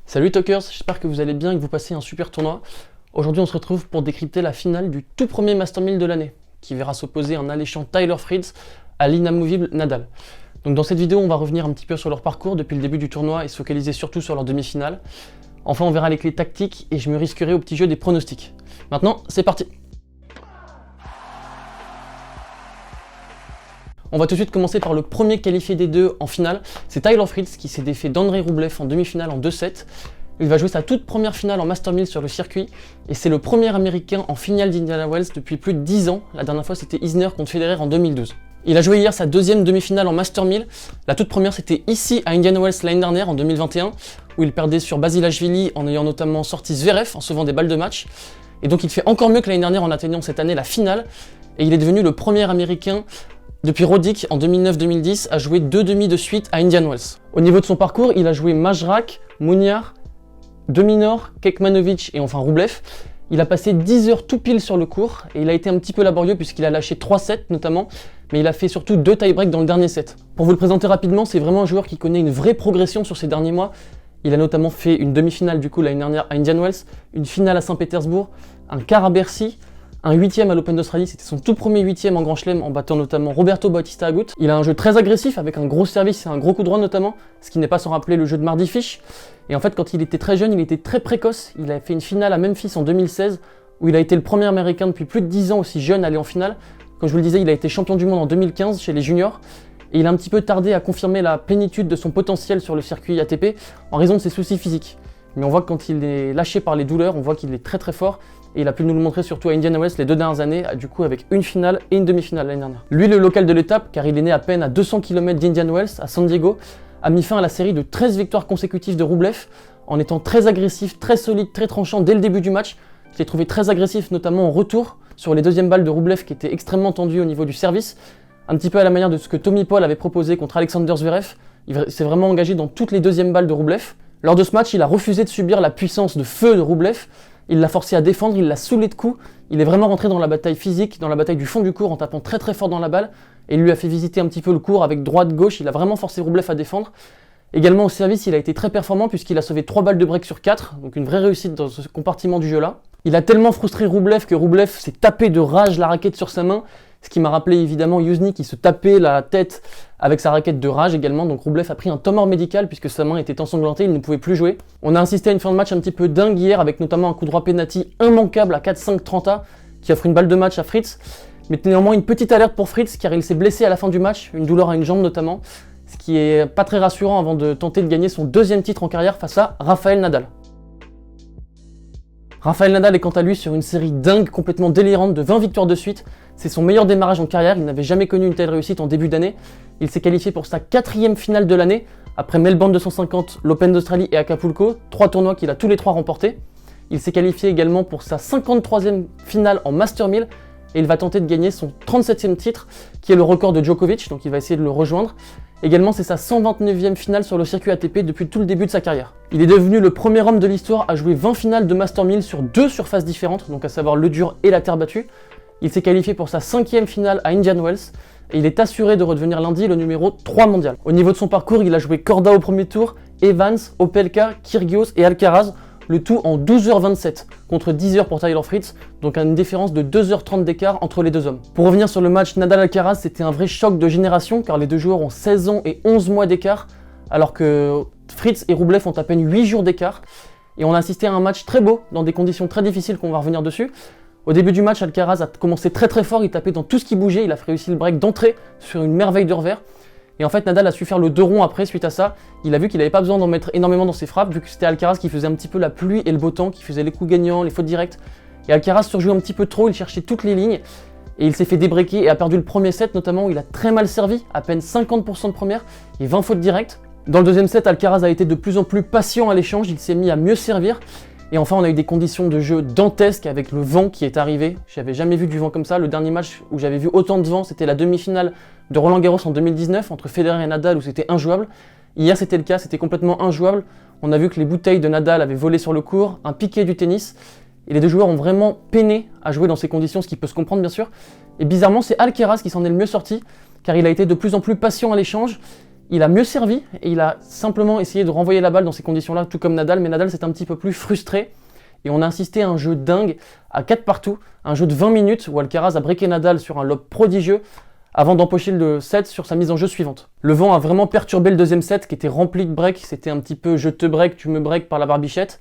Salut Talkers, j'espère que vous allez bien et que vous passez un super tournoi. Aujourd'hui on se retrouve pour décrypter la finale du tout premier Master 1000 de l'année, qui verra s'opposer un alléchant Tyler Fritz à l'inamovible Nadal. Donc dans cette vidéo on va revenir un petit peu sur leur parcours depuis le début du tournoi et se focaliser surtout sur leur demi-finale. Enfin on verra les clés tactiques et je me risquerai au petit jeu des pronostics. Maintenant c'est parti. On va tout de suite commencer par le premier qualifié des deux en finale, c'est Tyler Fritz qui s'est défait d'Andrei Roublev en demi-finale en 2-7. Il va jouer sa toute première finale en Master 1000 sur le circuit et c'est le premier américain en finale d'Indiana Wells depuis plus de 10 ans. La dernière fois c'était Isner contre Federer en 2012. Il a joué hier sa deuxième demi-finale en Master 1000. La toute première c'était ici à Indiana Wells l'année dernière en 2021 où il perdait sur Basilashvili en ayant notamment sorti Zverev en sauvant des balles de match. Et donc il fait encore mieux que l'année dernière en atteignant cette année la finale et il est devenu le premier américain depuis Roddick en 2009-2010 a joué 2 demi de suite à Indian Wells. Au niveau de son parcours, il a joué Majrak, Munyar, De Minaur, Kekmanovic et enfin Roublev. Il a passé 10 heures tout pile sur le court et il a été un petit peu laborieux puisqu'il a lâché 3 sets notamment, mais il a fait surtout 2 tie-breaks dans le dernier set. Pour vous le présenter rapidement, c'est vraiment un joueur qui connaît une vraie progression sur ces derniers mois. Il a notamment fait une demi-finale du coup l'année dernière à Indian Wells, une finale à Saint-Pétersbourg, un quart à Bercy, un 8e à l'Open d'Australie, c'était son tout premier 8e en Grand Chelem en battant notamment Roberto Bautista Agut. Il a un jeu très agressif avec un gros service et un gros coup droit notamment, ce qui n'est pas sans rappeler le jeu de Mardy Fish. Et en fait quand il était très jeune, il était très précoce. Il a fait une finale à Memphis en 2016 où il a été le premier américain depuis plus de 10 ans aussi jeune à aller en finale. Comme je vous le disais, il a été champion du monde en 2015 chez les juniors. Et il a un petit peu tardé à confirmer la plénitude de son potentiel sur le circuit ATP en raison de ses soucis physiques. Mais on voit que quand il est lâché par les douleurs, on voit qu'il est très fort. Et il a pu nous le montrer surtout à Indiana Wells les 2 dernières années, du coup avec une finale et une demi-finale l'année dernière. Lui, le local de l'étape, car il est né à peine à 200 km d'Indian Wells, à San Diego, a mis fin à la série de 13 victoires consécutives de Roublev, en étant très agressif, très solide, très tranchant dès le début du match. Je l'ai trouvé très agressif, notamment en retour, sur les deuxièmes balles de Roublev qui étaient extrêmement tendues au niveau du service, un petit peu à la manière de ce que Tommy Paul avait proposé contre Alexander Zverev. Il s'est vraiment engagé dans toutes les deuxièmes balles de Roublev. Lors de ce match, il a refusé de subir la puissance de feu de Roublev. Il l'a forcé à défendre, il l'a saoulé de coups, il est vraiment rentré dans la bataille physique, dans la bataille du fond du court en tapant très fort dans la balle et il lui a fait visiter un petit peu le court avec droite-gauche, il a vraiment forcé Roublev à défendre. Également au service, il a été très performant puisqu'il a sauvé 3 balles de break sur 4, donc une vraie réussite dans ce compartiment du jeu-là. Il a tellement frustré Roublev que Roublev s'est tapé de rage la raquette sur sa main, ce qui m'a rappelé évidemment Youzhny qui se tapait la tête avec sa raquette de rage également, donc Roublev a pris un temps mort médical puisque sa main était ensanglantée, il ne pouvait plus jouer. On a assisté à une fin de match un petit peu dingue hier avec notamment un coup droit penalty immanquable à 4-5-30 qui offre une balle de match à Fritz, mais néanmoins une petite alerte pour Fritz car il s'est blessé à la fin du match, une douleur à une jambe notamment, ce qui est pas très rassurant avant de tenter de gagner son 2e titre en carrière face à Rafael Nadal. Rafael Nadal est quant à lui sur une série dingue, complètement délirante de 20 victoires de suite. C'est son meilleur démarrage en carrière, il n'avait jamais connu une telle réussite en début d'année. Il s'est qualifié pour sa 4e finale de l'année, après Melbourne 250, l'Open d'Australie et Acapulco, 3 tournois qu'il a tous les 3 remportés. Il s'est qualifié également pour sa 53e finale en Master 1000 et il va tenter de gagner son 37e titre, qui est le record de Djokovic, donc il va essayer de le rejoindre. Également, c'est sa 129e finale sur le circuit ATP depuis tout le début de sa carrière. Il est devenu le premier homme de l'histoire à jouer 20 finales de Master 1000 sur 2 surfaces différentes, donc à savoir le dur et la terre battue. Il s'est qualifié pour sa 5e finale à Indian Wells et il est assuré de redevenir lundi le numéro 3 mondial. Au niveau de son parcours, il a joué Korda au premier tour, Evans, Opelka, Kyrgios et Alcaraz, le tout en 12h27 contre 10h pour Tyler Fritz, donc une différence de 2h30 d'écart entre les deux hommes. Pour revenir sur le match Nadal-Alcaraz, c'était un vrai choc de génération car les deux joueurs ont 16 ans et 11 mois d'écart, alors que Fritz et Roublev ont à peine 8 jours d'écart. Et on a assisté à un match très beau, dans des conditions très difficiles qu'on va revenir dessus. Au début du match, Alcaraz a commencé très fort, il tapait dans tout ce qui bougeait, il a réussi le break d'entrée sur une merveille de revers. Et en fait, Nadal a su faire le 2 ronds après, suite à ça. Il a vu qu'il n'avait pas besoin d'en mettre énormément dans ses frappes, vu que c'était Alcaraz qui faisait un petit peu la pluie et le beau temps, qui faisait les coups gagnants, les fautes directes. Et Alcaraz surjouait un petit peu trop, il cherchait toutes les lignes. Et il s'est fait débreaker et a perdu le premier set, notamment où il a très mal servi, à peine 50% de première et 20 fautes directes. Dans le deuxième set, Alcaraz a été de plus en plus patient à l'échange, il s'est mis à mieux servir. Et enfin, on a eu des conditions de jeu dantesques avec le vent qui est arrivé. J'avais jamais vu du vent comme ça. Le dernier match où j'avais vu autant de vent, c'était la demi-finale de Roland Garros en 2019 entre Federer et Nadal où c'était injouable. Hier, c'était le cas, c'était complètement injouable. On a vu que les bouteilles de Nadal avaient volé sur le court, un piqué du tennis. Et les deux joueurs ont vraiment peiné à jouer dans ces conditions, ce qui peut se comprendre bien sûr. Et bizarrement, c'est Alcaraz qui s'en est le mieux sorti, car il a été de plus en plus patient à l'échange. Il a mieux servi et il a simplement essayé de renvoyer la balle dans ces conditions-là, tout comme Nadal, mais Nadal s'est un petit peu plus frustré. Et on a insisté à un jeu dingue, à 4 partout, un jeu de 20 minutes où Alcaraz a breaké Nadal sur un lob prodigieux avant d'empocher le set sur sa mise en jeu suivante. Le vent a vraiment perturbé le deuxième set qui était rempli de breaks, c'était un petit peu je te break, tu me break par la barbichette.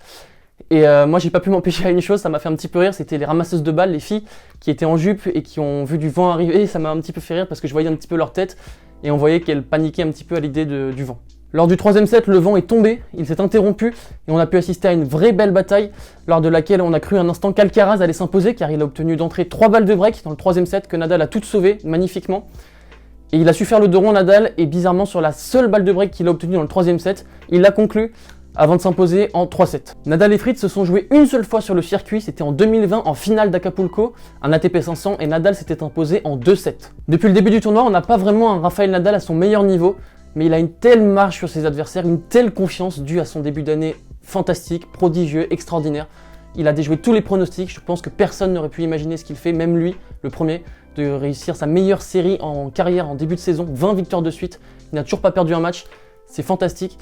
Et moi j'ai pas pu m'empêcher à une chose, ça m'a fait un petit peu rire, c'était les ramasseuses de balles, les filles qui étaient en jupe et qui ont vu du vent arriver, et ça m'a un petit peu fait rire parce que je voyais un petit peu leur tête et on voyait qu'elles paniquaient un petit peu à l'idée du vent. Lors du troisième set, le vent est tombé, il s'est interrompu et on a pu assister à une vraie belle bataille lors de laquelle on a cru un instant qu'Alcaraz allait s'imposer car il a obtenu d'entrée 3 balles de break dans le troisième set que Nadal a toutes sauvées magnifiquement. Et il a su faire le dos rond Nadal et bizarrement sur la seule balle de break qu'il a obtenue dans le troisième set, il l'a conclu avant de s'imposer en 3-7. Nadal et Fritz se sont joués une seule fois sur le circuit, c'était en 2020 en finale d'Acapulco, un ATP 500 et Nadal s'était imposé en 2-7. Depuis le début du tournoi, on n'a pas vraiment un Rafael Nadal à son meilleur niveau, mais il a une telle marge sur ses adversaires, une telle confiance due à son début d'année fantastique, prodigieux, extraordinaire. Il a déjoué tous les pronostics, je pense que personne n'aurait pu imaginer ce qu'il fait, même lui, le premier, de réussir sa meilleure série en carrière en début de saison, 20 victoires de suite, il n'a toujours pas perdu un match, c'est fantastique.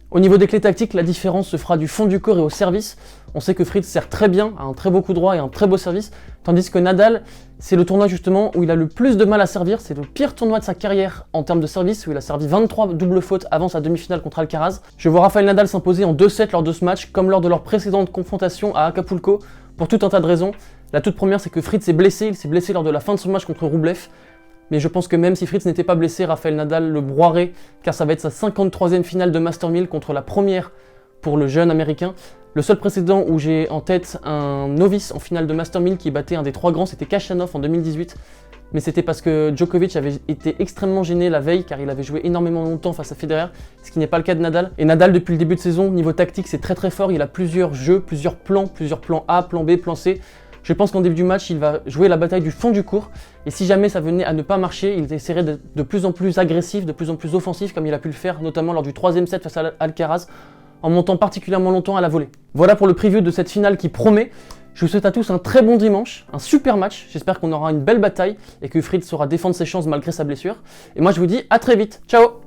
Au niveau des clés tactiques, la différence se fera du fond du corps et au service. On sait que Fritz sert très bien, a un très beau coup droit et un très beau service, tandis que Nadal, c'est le tournoi justement où il a le plus de mal à servir, c'est le pire tournoi de sa carrière en termes de service, où il a servi 23 doubles fautes avant sa demi-finale contre Alcaraz. Je vois Rafael Nadal s'imposer en 2-7 lors de ce match, comme lors de leur précédente confrontation à Acapulco, pour tout un tas de raisons. La toute première, c'est que Fritz est blessé, il s'est blessé lors de la fin de son match contre Rublev. Mais je pense que même si Fritz n'était pas blessé, Rafael Nadal le broierait, car ça va être sa 53e finale de Master 1000 contre la première pour le jeune américain. Le seul précédent où j'ai en tête un novice en finale de Master 1000 qui battait un des 3 grands, c'était Khachanov en 2018. Mais c'était parce que Djokovic avait été extrêmement gêné la veille, car il avait joué énormément longtemps face à Federer, ce qui n'est pas le cas de Nadal. Et Nadal, depuis le début de saison, niveau tactique, c'est très très fort, il a plusieurs jeux, plusieurs plans A, plan B, plan C. Je pense qu'en début du match, il va jouer la bataille du fond du court. Et si jamais ça venait à ne pas marcher, il essaierait d'être de plus en plus agressif, de plus en plus offensif, comme il a pu le faire notamment lors du troisième set face à Alcaraz, en montant particulièrement longtemps à la volée. Voilà pour le preview de cette finale qui promet. Je vous souhaite à tous un très bon dimanche, un super match. J'espère qu'on aura une belle bataille et que Fritz saura défendre ses chances malgré sa blessure. Et moi je vous dis à très vite. Ciao!